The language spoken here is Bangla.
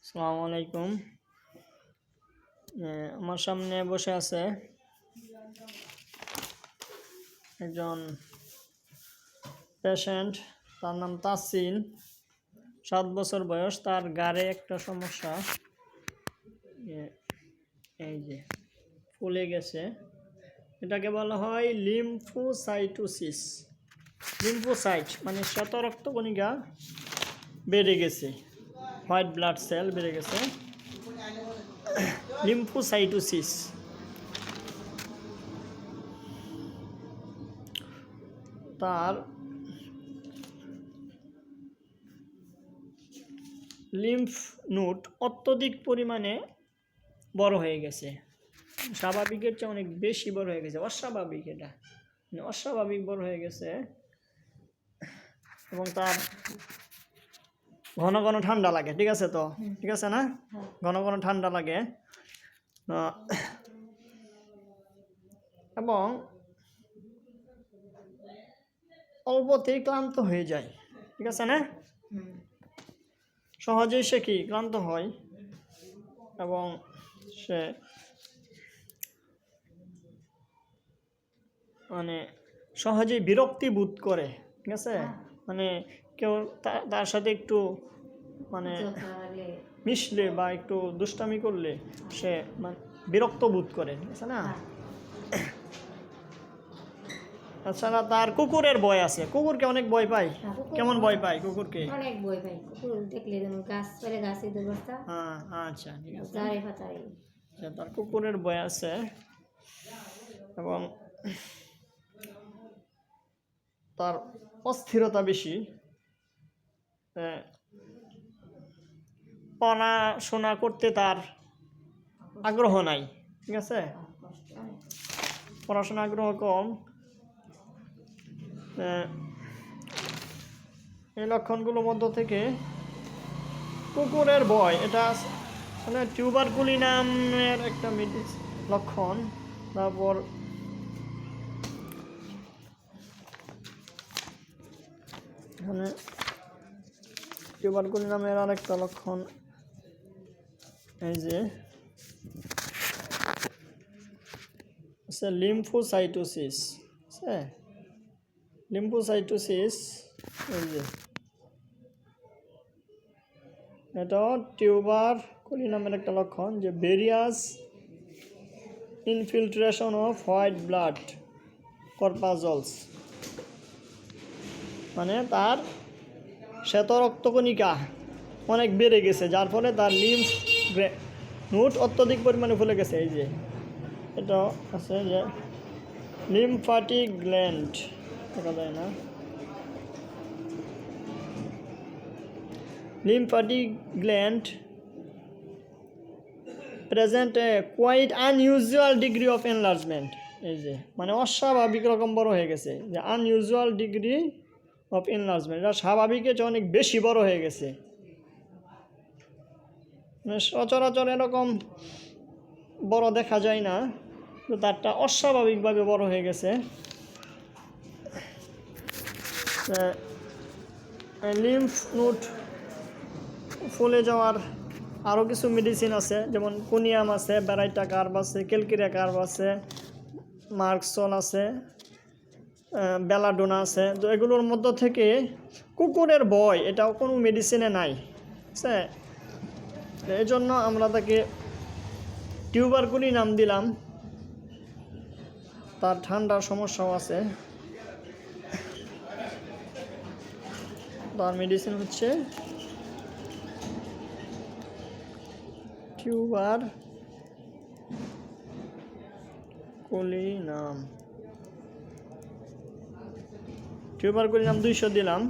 আসসালামু আলাইকুম। আমার সামনে বসে আছে একজন পেশেন্ট। তার নাম তাসিন, 7 বছর বয়স। তার গাড়ে একটা সমস্যা, এই যে ফুলে গেছে। এটাকে বলা হয় লিম্ফোসাইটোসিস। লিম্ফোসাইট মানে শ্বেত রক্তকণিকা বেড়ে গেছে, হোয়াইট ব্লাড সেল বেড়ে গেছে, লিম্ফোসাইটোসিস। তার লিম্ফ নোড অত্যধিক পরিমাণে বড় হয়ে গেছে, স্বাভাবিকের চেয়ে অনেক বেশি বড় হয়ে গেছে। অস্বাভাবিক, এটা মানে অস্বাভাবিক বড় হয়ে গেছে। এবং তার ঘন ঘন ঠান্ডা লাগে, ঠিক আছে তো? ঠিক আছে না? ঘন ঘন ঠান্ডা লাগে এবং অল্পতেই ক্লান্ত হয়ে যায়, ঠিক আছে না? সহজেই সে কি ক্লান্ত হয় এবং সে মানে সহজেই বিরক্তি বোধ করে, ঠিক আছে? মানে কেউ তার সাথে একটু মানে মিশলে বা একটু দুষ্টামি করলে সে মানে বিরক্ত বোধ করে, ঠিক আছে না? তাছাড়া তার কুকুরের ভয় আছে, কুকুরকে অনেক ভয় পায়। কেমন ভয় পায় কুকুরকে? অনেক ভয় পায় কুকুর দেখলে, যেমন গাছ পরে গাছে দুর্বস্থা। হ্যাঁ, আচ্ছা, ঠিক আছে। তার কুকুরের ভয় আছে এবং তার অস্থিরতা বেশি। পড়াশোনা করতে তার আগ্রহ নাই, ঠিক আছে? পড়াশোনা আগ্রহ কম। এই লক্ষণগুলোর মধ্য থেকে কুকুরের ভয়, এটা মানে টিউবারকুলি নামের একটা লক্ষণ। তারপর এখানে টিউবারকুলি নামের আরেকটা লক্ষণ, এই যে লিম্ফোসাইটোসিস। লিম্ফোসাইটোসিস, এই যে এটাও টিউবারকুলি নামের একটা লক্ষণ, যে various infiltration of white blood corpuscles, মানে তার শ্বেত রক্তকণিকা অনেক বেড়ে গেছে, যার ফলে তার লিম্ফ নোড অত্যধিক পরিমাণে ফুলে গেছে। এই যে এটা আছে যে লিম্ফ্যাটিক গ্ল্যান্ড, দেখা যায় না, lymphatic gland present a quite unusual degree of enlargement। এই যে মানে অস্বাভাবিক রকম বড় হয়ে গেছে, যে আনইউজুয়াল ডিগ্রি অফ এনলার্জমেন্ট, এটা স্বাভাবিকের চেয়ে অনেক বেশি বড় হয়ে গেছে। মানে সচরাচর এরকম বড় দেখা যায় না, তো তারটা অস্বাভাবিকভাবে বড় হয়ে গেছে। লিম্ফ নোড ফুলে যাওয়ার আরও কিছু মেডিসিন আছে, যেমন কোনিয়াম আছে, ব্যারাইটা কার্ভ আছে, ক্যালকেরিয়া কার্ভ আছে, মার্কসল আছে, বেলাডোনা আছে। তো এগুলোর মধ্য থেকে কুকুরের ভয় এটাও কোনো মেডিসিনে নাই, ঠিক আছে? এই জন্য আমরা তাকে টিউবারকুলি নাম দিলাম। তার ঠান্ডার সমস্যাও আছে। তার মেডিসিন হচ্ছে টিউবারকুলি নাম 200 দিলাম।